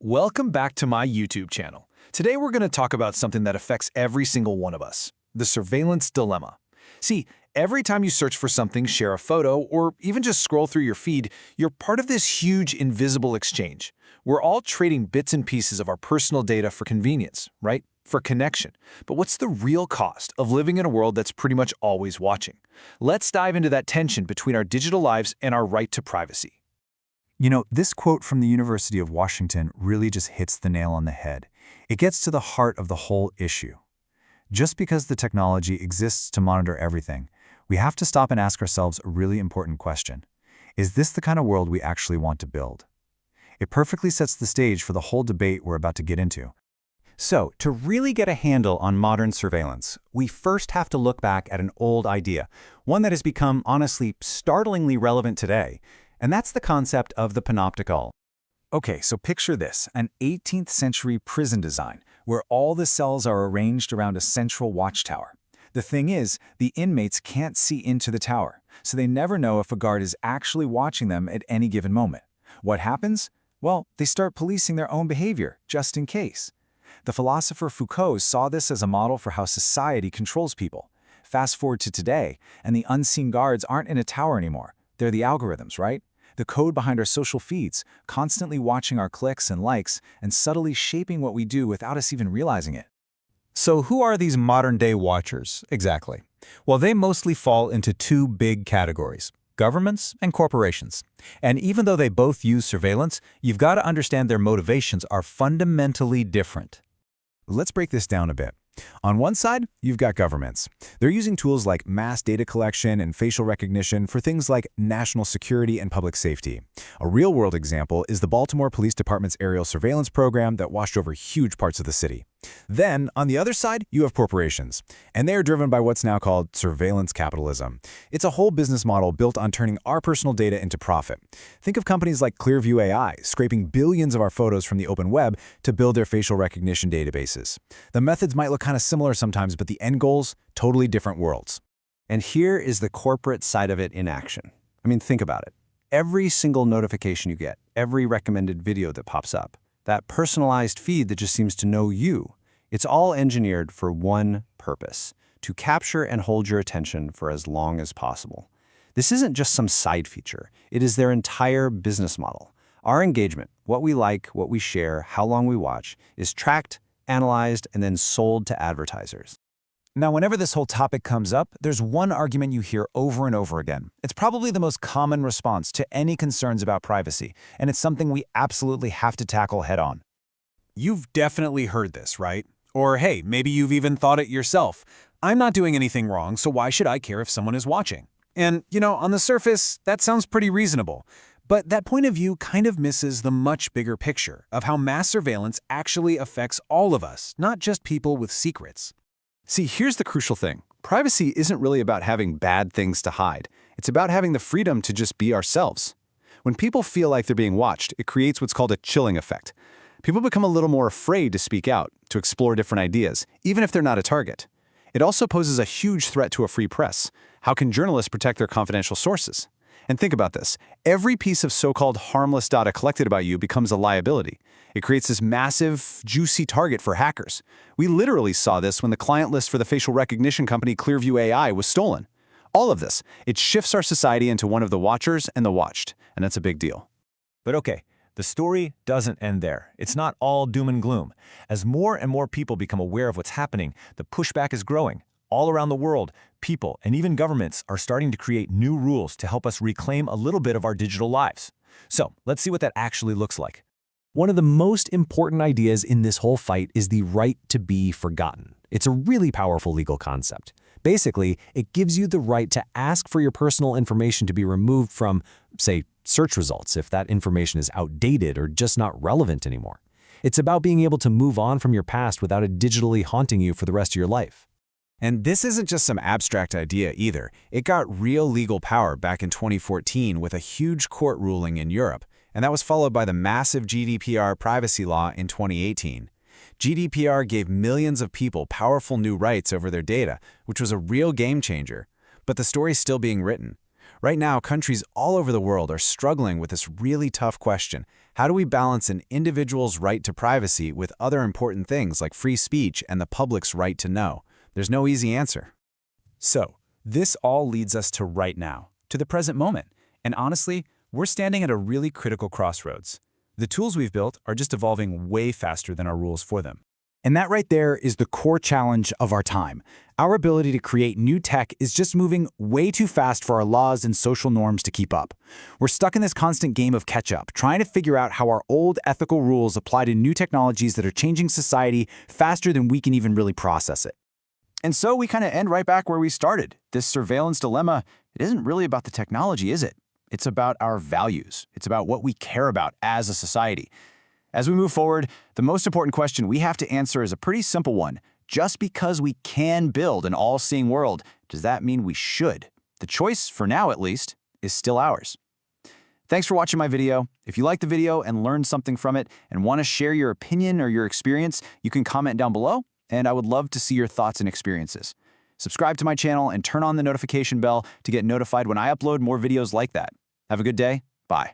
Welcome back to my YouTube channel. Today we're going to talk about something that affects every single one of us, the surveillance dilemma. See, every time you search for something, share a photo, or even just scroll through your feed, you're part of this huge invisible exchange. We're all trading bits and pieces of our personal data for convenience, right? For connection. But what's the real cost of living in a world that's pretty much always watching? Let's dive into that tension between our digital lives and our right to privacy. You know, this quote from the University of Washington really just hits the nail on the head. It gets to the heart of the whole issue. Just because the technology exists to monitor everything, we have to stop and ask ourselves a really important question. Is this the kind of world we actually want to build? It perfectly sets the stage for the whole debate we're about to get into. So, to really get a handle on modern surveillance, we first have to look back at an old idea, one that has become, honestly, startlingly relevant today. And that's the concept of the panopticon. Okay, so picture this, an 18th century prison design, where all the cells are arranged around a central watchtower. The thing is, the inmates can't see into the tower, so they never know if a guard is actually watching them at any given moment. What happens? Well, they start policing their own behavior, just in case. The philosopher Foucault saw this as a model for how society controls people. Fast forward to today, and the unseen guards aren't in a tower anymore. They're the algorithms, right? The code behind our social feeds, constantly watching our clicks and likes, and subtly shaping what we do without us even realizing it. So who are these modern-day watchers, exactly? Well, they mostly fall into two big categories: governments and corporations. And even though they both use surveillance, you've got to understand their motivations are fundamentally different. Let's break this down a bit. On one side, you've got governments. They're using tools like mass data collection and facial recognition for things like national security and public safety. A real-world example is the Baltimore Police Department's aerial surveillance program that watched over huge parts of the city. Then, on the other side, you have corporations, and they are driven by what's now called surveillance capitalism. It's a whole business model built on turning our personal data into profit. Think of companies like Clearview AI, scraping billions of our photos from the open web to build their facial recognition databases. The methods might look kind of similar sometimes, but the end goals, totally different worlds. And here is the corporate side of it in action. I mean, think about it. Every single notification you get, every recommended video that pops up, that personalized feed that just seems to know you, it's all engineered for one purpose: to capture and hold your attention for as long as possible. This isn't just some side feature. It is their entire business model. Our engagement, what we like, what we share, how long we watch, is tracked, analyzed, and then sold to advertisers. Now, whenever this whole topic comes up, there's one argument you hear over and over again. It's probably the most common response to any concerns about privacy, and it's something we absolutely have to tackle head-on. You've definitely heard this, right? Or hey, maybe you've even thought it yourself. I'm not doing anything wrong, so why should I care if someone is watching? And, you know, on the surface, that sounds pretty reasonable. But that point of view kind of misses the much bigger picture of how mass surveillance actually affects all of us, not just people with secrets. See, here's the crucial thing. Privacy isn't really about having bad things to hide. It's about having the freedom to just be ourselves. When people feel like they're being watched, it creates what's called a chilling effect. People become a little more afraid to speak out, to explore different ideas, even if they're not a target. It also poses a huge threat to a free press. How can journalists protect their confidential sources? And think about this. Every piece of so-called harmless data collected about you becomes a liability. It creates this massive, juicy target for hackers. We literally saw this when the client list for the facial recognition company Clearview AI was stolen. All of this, it shifts our society into one of the watchers and the watched, and that's a big deal. But okay, the story doesn't end there. It's not all doom and gloom. As more and more people become aware of what's happening, the pushback is growing. All around the world, people and even governments are starting to create new rules to help us reclaim a little bit of our digital lives. So let's see what that actually looks like. One of the most important ideas in this whole fight is the right to be forgotten. It's a really powerful legal concept. Basically, it gives you the right to ask for your personal information to be removed from, say, search results if that information is outdated or just not relevant anymore. It's about being able to move on from your past without it digitally haunting you for the rest of your life. And this isn't just some abstract idea either. It got real legal power back in 2014 with a huge court ruling in Europe, and that was followed by the massive GDPR privacy law in 2018. GDPR gave millions of people powerful new rights over their data, which was a real game changer. But the story's still being written. Right now, countries all over the world are struggling with this really tough question. How do we balance an individual's right to privacy with other important things like free speech and the public's right to know? There's no easy answer. So, this all leads us to right now, to the present moment. And honestly, we're standing at a really critical crossroads. The tools we've built are just evolving way faster than our rules for them. And that right there is the core challenge of our time. Our ability to create new tech is just moving way too fast for our laws and social norms to keep up. We're stuck in this constant game of catch-up, trying to figure out how our old ethical rules apply to new technologies that are changing society faster than we can even really process it. And so we kind of end right back where we started. This surveillance dilemma, it isn't really about the technology, is it? It's about our values. It's about what we care about as a society. As we move forward, the most important question we have to answer is a pretty simple one. Just because we can build an all-seeing world, does that mean we should? The choice, for now at least, is still ours. Thanks for watching my video. If you liked the video and learned something from it and want to share your opinion or your experience, you can comment down below, and I would love to see your thoughts and experiences. Subscribe to my channel and turn on the notification bell to get notified when I upload more videos like that. Have a good day. Bye.